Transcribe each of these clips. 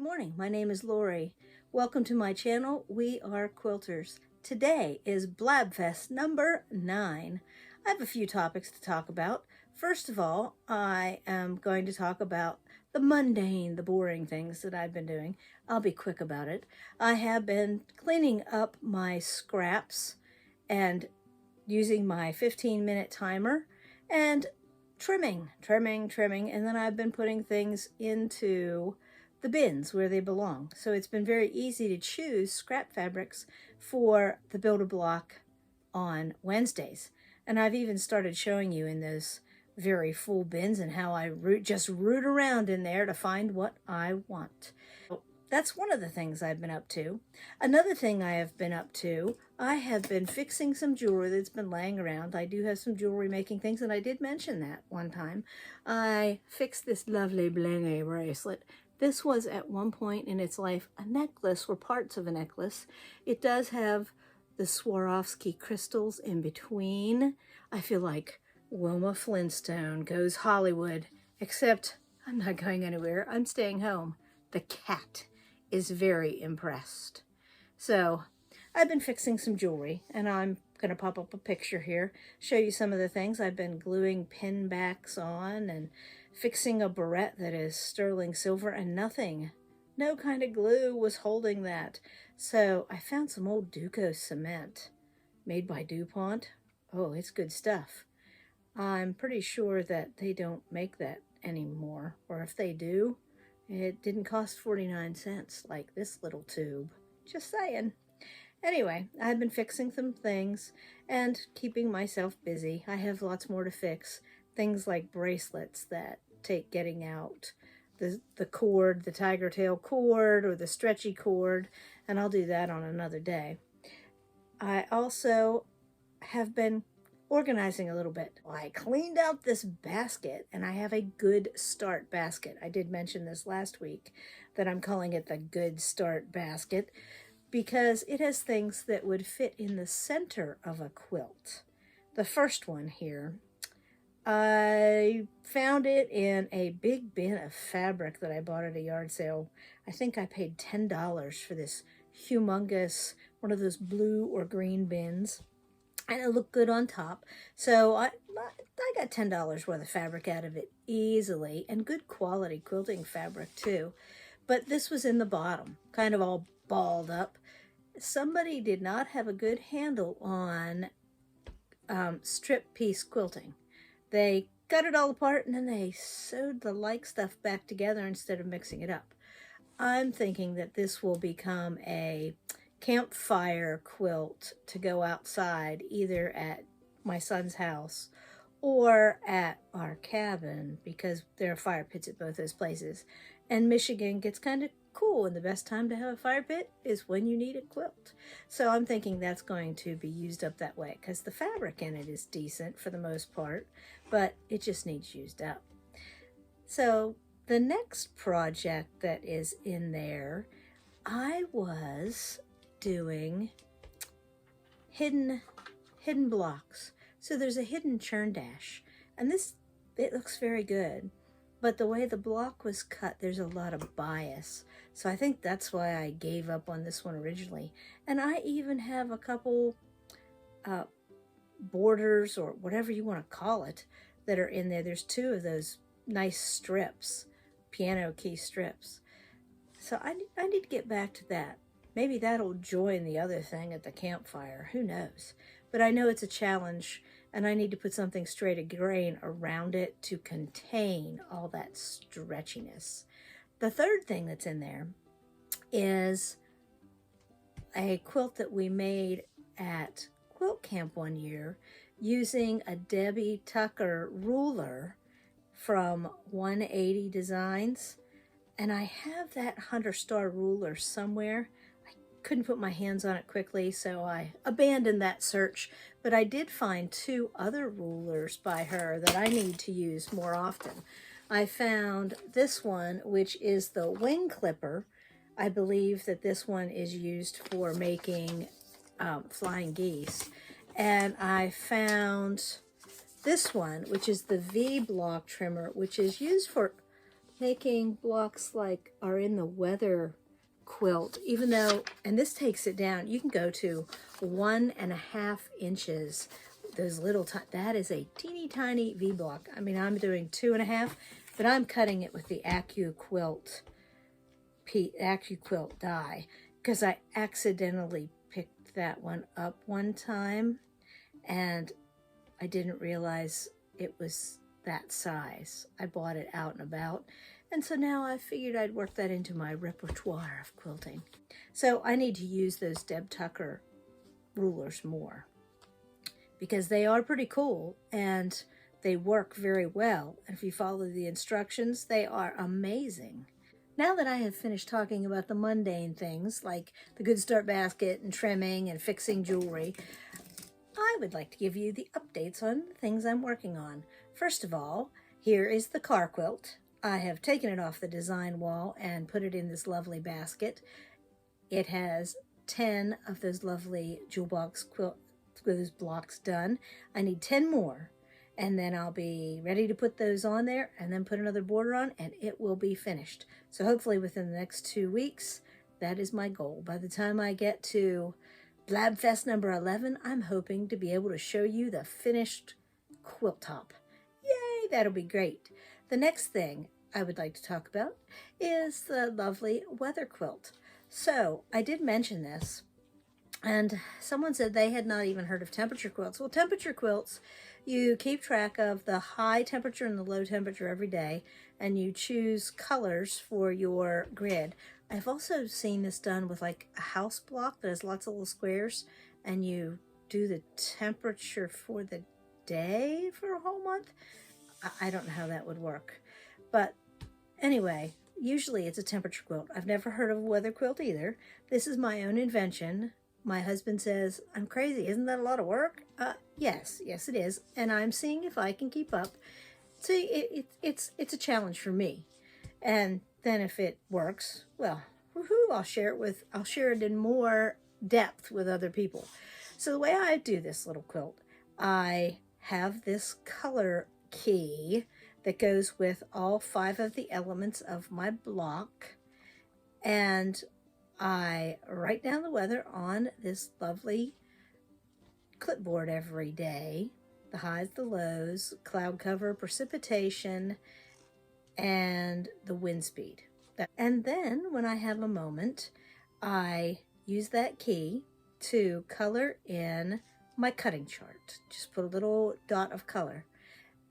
morning. My name is Lori. Welcome to my channel. We are quilters. Today is Blabfest number 9. I have a few topics to talk about. First of all, I am going to talk about the mundane, the boring things that I've been doing. I'll be quick about it. I have been cleaning up my scraps and using my 15-minute timer and trimming, and then I've been putting things into the bins where they belong. So it's been very easy to choose scrap fabrics for the Build-A-Block on Wednesdays. And I've even started showing you in those very full bins and how I just root around in there to find what I want. That's one of the things I've been up to. Another thing I have been up to, I have been fixing some jewelry that's been laying around. I do have some jewelry making things, and I did mention that one time. I fixed this lovely blingy bracelet. This was at one point in its life a necklace, or parts of a necklace. It does have the Swarovski crystals in between. I feel like Wilma Flintstone goes Hollywood, except I'm not going anywhere. I'm staying home. The cat is very impressed. So I've been fixing some jewelry, and I'm going to pop up a picture here, show you some of the things. I've been gluing pin backs on and fixing a barrette that is sterling silver, and no kind of glue was holding that. So I found some old Duco cement made by DuPont. Oh, it's good stuff. I'm pretty sure that they don't make that anymore, or if they do, it didn't cost 49 cents like this little tube. Just saying. Anyway, I've been fixing some things and keeping myself busy. I have lots more to fix. Things like bracelets that take getting out. The cord, the tiger tail cord, or the stretchy cord, and I'll do that on another day. I also have been organizing a little bit. I cleaned out this basket, and I have a Good Start basket. I did mention this last week that I'm calling it the Good Start basket because it has things that would fit in the center of a quilt. The first one here, I found it in a big bin of fabric that I bought at a yard sale. I think I paid $10 for this humongous, one of those blue or green bins. And it looked good on top. So I got $10 worth of fabric out of it easily, and good quality quilting fabric too. But this was in the bottom, kind of all balled up. Somebody did not have a good handle on strip piece quilting. They cut it all apart and then they sewed the like stuff back together instead of mixing it up. I'm thinking that this will become a campfire quilt to go outside, either at my son's house or at our cabin, because there are fire pits at both those places. And Michigan gets kind of cool, and the best time to have a fire pit is when you need a quilt. So I'm thinking that's going to be used up that way, because the fabric in it is decent for the most part, but it just needs used up. So the next project that is in there, I was doing hidden blocks. So there's a hidden churn dash, and it looks very good, but the way the block was cut, there's a lot of bias. So I think that's why I gave up on this one originally. And I even have a couple borders, or whatever you want to call it, that are in there. There's 2 of those nice strips, piano key strips. So I need to get back to that. Maybe that'll join the other thing at the campfire. Who knows? But I know it's a challenge, and I need to put something straight of grain around it to contain all that stretchiness. The third thing that's in there is a quilt that we made at quilt camp one year using a Debbie Tucker ruler from 180 Designs. And I have that Hunter Star ruler somewhere. Couldn't put my hands on it quickly, so I abandoned that search. But I did find 2 other rulers by her that I need to use more often. I found this one, which is the wing clipper. I believe that this one is used for making flying geese. And I found this one, which is the V block trimmer, which is used for taking blocks like are in the weather quilt, even though, and this takes it down, you can go to 1.5 inches. Those little, that is a teeny tiny V block. I mean, I'm doing 2.5, but I'm cutting it with the AccuQuilt die because I accidentally picked that one up one time and I didn't realize it was that size. I bought it out and about, and so now I figured I'd work that into my repertoire of quilting. So I need to use those Deb Tucker rulers more because they are pretty cool and they work very well. And if you follow the instructions, they are amazing. Now that I have finished talking about the mundane things like the Good Start basket and trimming and fixing jewelry, I would like to give you the updates on the things I'm working on. First of all, here is the car quilt. I have taken it off the design wall and put it in this lovely basket. It has 10 of those lovely jewel box quilt with those blocks done. I need 10 more, and then I'll be ready to put those on there and then put another border on, and it will be finished. So hopefully within the next 2 weeks, that is my goal. By the time I get to Blabfest number 11, I'm hoping to be able to show you the finished quilt top. Yay, that'll be great. The next thing I would like to talk about is the lovely weather quilt. So I did mention this, and someone said they had not even heard of temperature quilts. Well, temperature quilts, you keep track of the high temperature and the low temperature every day, and you choose colors for your grid. I've also seen this done with like a house block that has lots of little squares, and you do the temperature for the day for a whole month. I don't know how that would work. But anyway, usually it's a temperature quilt. I've never heard of a weather quilt either. This is my own invention. My husband says, I'm crazy. Isn't that a lot of work? Yes it is. And I'm seeing if I can keep up. See, it's a challenge for me. And then if it works, well, woohoo, I'll share it in more depth with other people. So the way I do this little quilt, I have this color key that goes with all 5 of the elements of my block, and I write down the weather on this lovely clipboard every day. The highs, the lows, cloud cover, precipitation, and the wind speed. And then when I have a moment, I use that key to color in my cutting chart. Just put a little dot of color.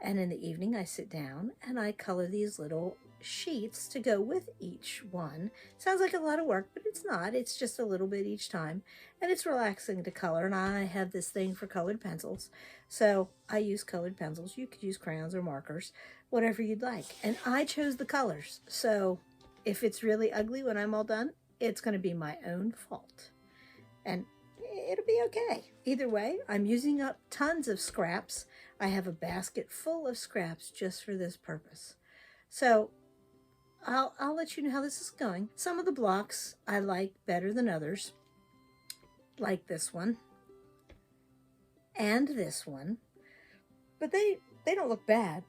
And in the evening, I sit down and I color these little sheets to go with each one. Sounds like a lot of work, but it's not. It's just a little bit each time. And it's relaxing to color. And I have this thing for colored pencils. So I use colored pencils. You could use crayons or markers, whatever you'd like. And I chose the colors. So if it's really ugly when I'm all done, it's going to be my own fault. And it'll be okay. Either way, I'm using up tons of scraps. I have a basket full of scraps just for this purpose. So I'll let you know how this is going. Some of the blocks I like better than others, like this one and this one, but they don't look bad.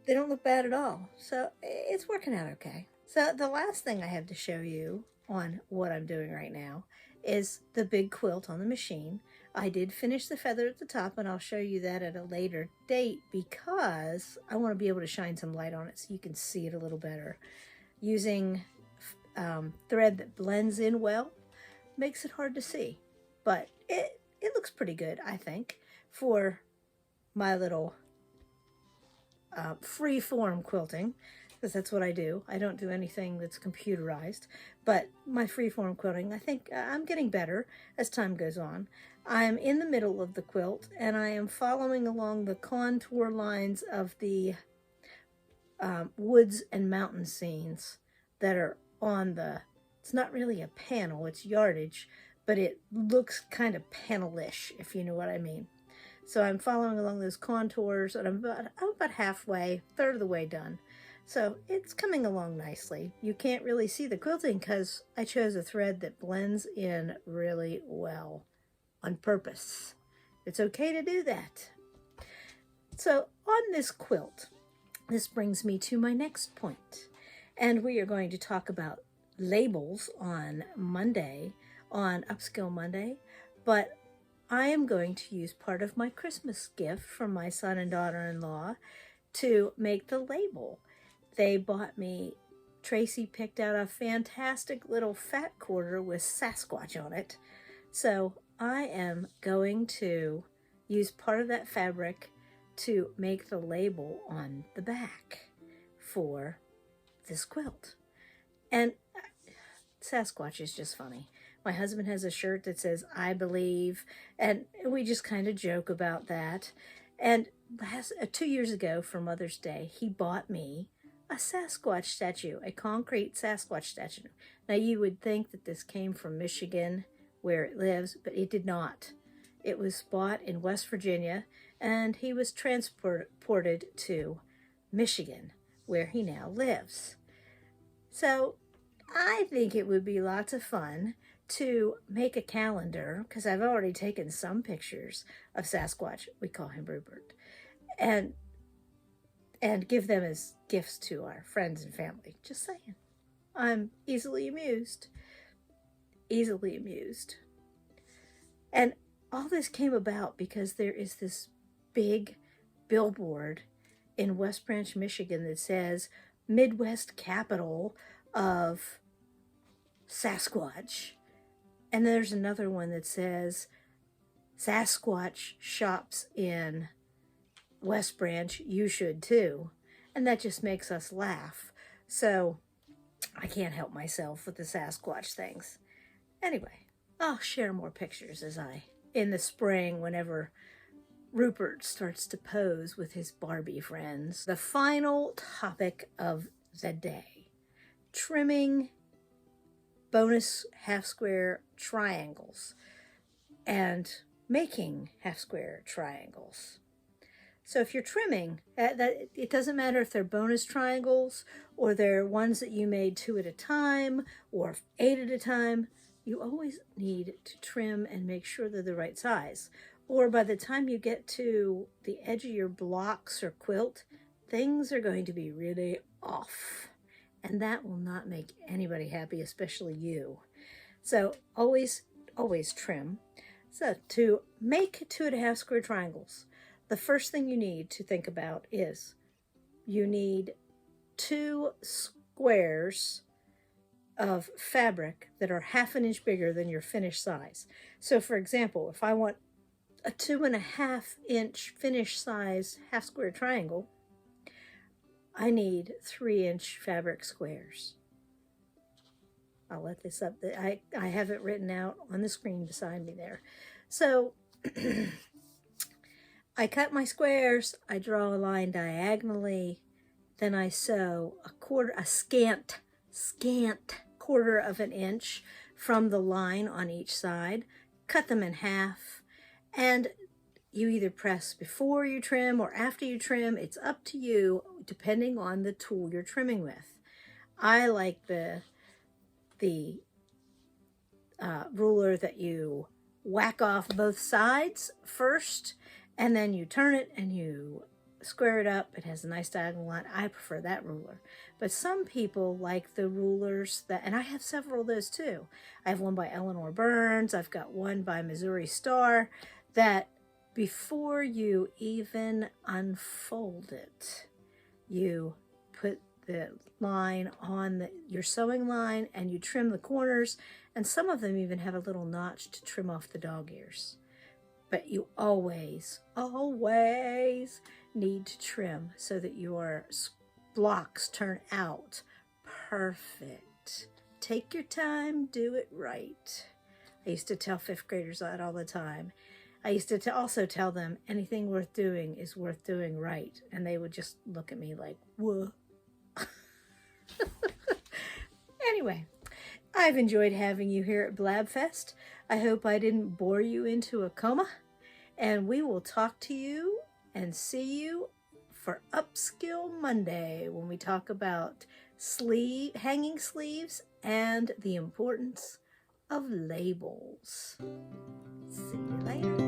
They don't look bad at all. So it's working out okay. So the last thing I have to show you on what I'm doing right now is the big quilt on the machine. I did finish the feather at the top, and I'll show you that at a later date because I want to be able to shine some light on it so you can see it a little better. Using thread that blends in well makes it hard to see, but it looks pretty good, I think, for my little free-form quilting, because that's what I do. I don't do anything that's computerized, but my free-form quilting, I think I'm getting better as time goes on. I'm in the middle of the quilt, and I am following along the contour lines of the woods and mountain scenes that are on the, it's not really a panel, it's yardage, but it looks kind of panel-ish, if you know what I mean. So I'm following along those contours, and I'm about halfway, third of the way done. So it's coming along nicely. You can't really see the quilting because I chose a thread that blends in really well on purpose. It's okay to do that. So on this quilt, this brings me to my next point, and we are going to talk about labels on Monday, on Upskill Monday, but I am going to use part of my Christmas gift from my son and daughter-in-law to make the label. They bought me, Tracy picked out a fantastic little fat quarter with Sasquatch on it. So I am going to use part of that fabric to make the label on the back for this quilt. And Sasquatch is just funny. My husband has a shirt that says, "I believe," and we just kind of joke about that. And 2 years ago for Mother's Day, he bought me a Sasquatch statue, a concrete Sasquatch statue. Now you would think that this came from Michigan, where it lives, but it did not. It was bought in West Virginia, and he was transported to Michigan, where he now lives. So I think it would be lots of fun to make a calendar, because I've already taken some pictures of Sasquatch, we call him Rupert, and give them as gifts to our friends and family. Just saying. I'm easily amused. Easily amused. And all this came about because there is this big billboard in West Branch, Michigan that says Midwest capital of Sasquatch. And there's another one that says Sasquatch shops in West Branch, you should too. And that just makes us laugh. So I can't help myself with the Sasquatch things. Anyway, I'll share more pictures in the spring, whenever Rupert starts to pose with his Barbie friends. The final topic of the day: trimming bonus half square triangles and making half square triangles. So if you're trimming, it doesn't matter if they're bonus triangles or they're ones that you made 2 at a time or 8 at a time, you always need to trim and make sure they're the right size. Or by the time you get to the edge of your blocks or quilt, things are going to be really off. And that will not make anybody happy, especially you. So always trim. So to make 2 1/2 square triangles, the first thing you need to think about is you need 2 squares of fabric that are 1/2 inch bigger than your finished size. So for example, if I want a 2 1/2 inch finished size half square triangle, I need 3 inch fabric squares. I'll let this up. I have it written out on the screen beside me there. So I cut my squares, I draw a line diagonally, then I sew a scant 1/4 of an inch from the line on each side, cut them in half, and you either press before you trim or after you trim. It's up to you, depending on the tool you're trimming with. I like the ruler that you whack off both sides first, and then you turn it and you square it up. It has a nice diagonal line. I prefer that ruler. But some people like the rulers that, and I have several of those too. I have one by Eleanor Burns. I've got one by Missouri Star, that before you even unfold it, you put the line on your sewing line and you trim the corners, and some of them even have a little notch to trim off the dog ears. But you always need to trim so that your blocks turn out perfect. Take your time, do it right. I used to tell 5th graders that all the time. I used to also tell them anything worth doing is worth doing right. And they would just look at me like, whoa. Anyway, I've enjoyed having you here at Blabfest. I hope I didn't bore you into a coma. And we will talk to you and see you for Upskill Monday, when we talk about hanging sleeves and the importance of labels. See you later.